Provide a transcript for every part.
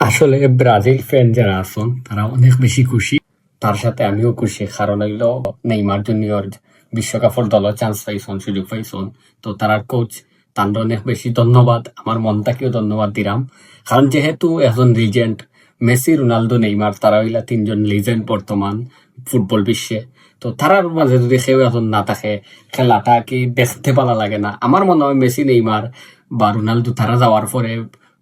আসলে Brazil fan যারা আছেন তারা অনেক বেশি খুশি। তার সাথে আমিও খুশি, কারণ হইলো নেইমার জুনিয়র বিশ্বকাপের দল চান্স পাইছন, সুযোগ পাইছন। তো তারার কোচ তান্ডা অনেক বেশি ধন্যবাদ, আমার মন থেকেও ধন্যবাদ দিলাম। কারণ যেহেতু এখন লিজেন্ড মেসি, রোনালদো, নেইমার, তারা হইলা তিনজন লিজেন্ড বর্তমান ফুটবল বিশ্বে। তো তারার মাঝে যদি কেউ এখন না থাকে, খেলাটা কি দেখতে ভালো লাগে না? আমার মনে হয় মেসি, নেইমার বা রোনালদো তারা যাওয়ার পরে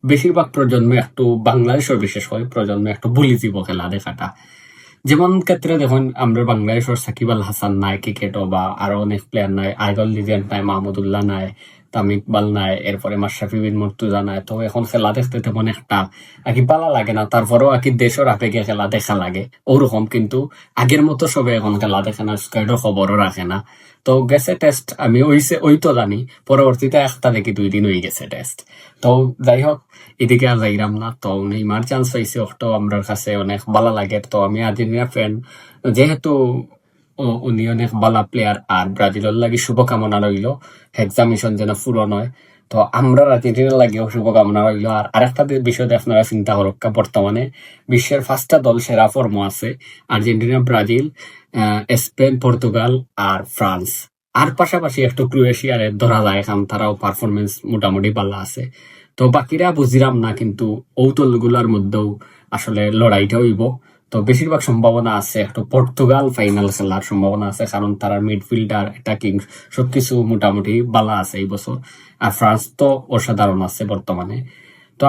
বেশিরভাগ প্রজন্মে একটু, বাংলাদেশের বিশেষ করে প্রজন্মে একটু ভুলি যাব খেলা দেখাটা। যেমন ক্ষেত্রে দেখুন, আমরা বাংলাদেশের সাকিব আল হাসান নাই ক্রিকেটও, বা আরো অনেক প্লেয়ার নাই, আইডল লিজেন্ড নাই, মাহমুদুল্লাহ নাই, তামিম ইকবাল নাই, এরপরে মাশরাফি বিন মুর্তজা নাই। তো এখন খেলা দেখতে তেমন একটা আকি ভালো লাগে না, তারপরেও আকি দেশের আবেগে খেলা দেখা লাগে ওরকম। কিন্তু আগের মতো সবে এখন খেলা দেখে না, স্কোয়াডও খবরও রাখে না। তো গেছে টেস্ট, আমি ওই তো জানি, পরবর্তীতে একটা দেখি 2 দিন হয়ে গেছে টেস্ট। তো যাই হোক, এদিকে আর যাইরাম না। তো নেইমার চান্স পাইছে, ওটাও আমার কাছে অনেক ভালো লাগে। তো আমি আর্জেন্টিনা ফ্যান, যেহেতু উনি অনেক ভালো প্লেয়ার, আর ব্রাজিলের লাগি শুভকামনা রইল, এক্সামিশন যেন পূরণ হয়। তো আমরা আর্জেন্টিনার লাগেও শুভকামনা রইল। আর আরেকটা বিষয়ে আপনারা চিন্তা করক্কা, বর্তমানে বিশ্বের 5টা দল সেরা ফর্ম আছে: আর্জেন্টিনা, ব্রাজিল, স্পেন, পর্তুগাল আর ফ্রান্স। আর পাশাপাশি একটু ক্রোয়েশিয়ার ধরা যায়, এখন তারাও পারফরমেন্স মোটামুটি ভালো আছে। তো বাকিরা বুঝিলাম না, কিন্তু ঔতলগুলার মধ্যেও আসলে লড়াইটা হইব। তো বেশিরভাগ সম্ভাবনা আছে একটু পর্তুগাল ফাইনাল খেলার সম্ভাবনা আছে, কারণ তারা মিডফিল্ডার, অ্যাটাকিং সবকিছু মোটামুটি ভালো আছে এই বছর। আর ফ্রান্স তো অসাধারণ আছে বর্তমানে। তো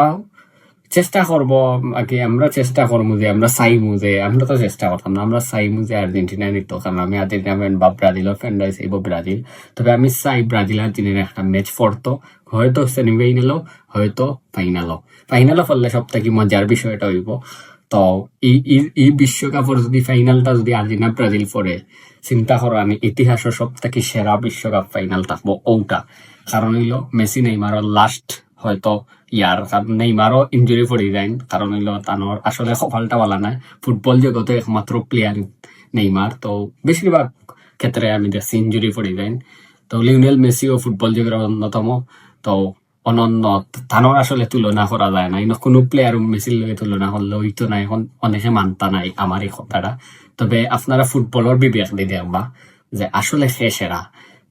চেষ্টা করব আর কি, আমরা চেষ্টা করবো যে আমরা চাইমু যে, আমরা তো চেষ্টা করতাম না, আমরা চাইমু যে আর্জেন্টিনা নিত, কারণ আমি আর্জেন্টিনা ফ্যান বা ব্রাজিলের ফ্যান রয়েছে ব্রাজিল। তবে আমি চাই ব্রাজিল আর্জেন্টিনা একটা ম্যাচ পড়তো, হয়তো সেমিফাইনালও, হয়তো ফাইনালও। ফাইনালও পড়লে সব থেকে মজার বিষয়টা হইব। তো এই বিশ্বকাপের যদি ফাইনালটা যদি আর্জেন্টিনা ব্রাজিল পড়ে, চিন্তা করো, আমি ইতিহাসের সব থেকে সেরা বিশ্বকাপ ফাইনাল থাকবো ওটা। কারণ হইলো মেসি নেইমারের লাস্ট হয়তো ইয়ার, কারণ নেইমারও ইঞ্জুরি পড়ে যায়, কারণ হইলো তানোর আসলে কপালটা বলা নাই, ফুটবল জগতে একমাত্র প্লেয়ার নেইমার। তো বেশিরভাগ ক্ষেত্রে আমি দেখছি ইঞ্জুরি পড়ে যায়। তো লিওনেল মেসিও ফুটবল জগতের অন্যতম, তো অনন্য, তানোর আসলে তুলনা করা যায় না। কোনো প্লেয়ার মেসির লগে তুলনা করলে হইতো না, এখন অনেকে মানতা নাই আমার এই কথাটা। তবে আপনারা ফুটবলের বিবেক দিয়ে দেখবা যে আসলে সে সেরা,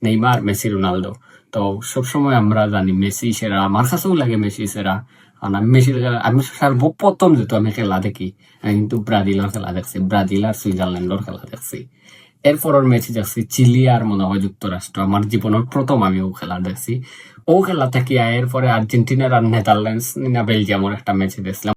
নেইমার, মেসি, রোনালদো। তো সবসময় আমরা জানি মেসি সেরা, আমার কাছেও লাগে মেসি সেরা। কারণ আমি মেসির, আমি সর্বপ্রথম যেহেতু আমি খেলা দেখি, আমি কিন্তু ব্রাজিলের খেলা দেখছি, ব্রাজিল আর সুইজারল্যান্ডের খেলা দেখছি। এরপরের ম্যাচ দেখছি চিলি আর মনে হয় যুক্তরাষ্ট্র, আমার জীবনের প্রথম আমি ও খেলা দেখছি। ও খেলা থেকে এরপরে আর্জেন্টিনার আর নেদারল্যান্ডস না বেলজিয়ামের একটা ম্যাচ দেখছিলাম।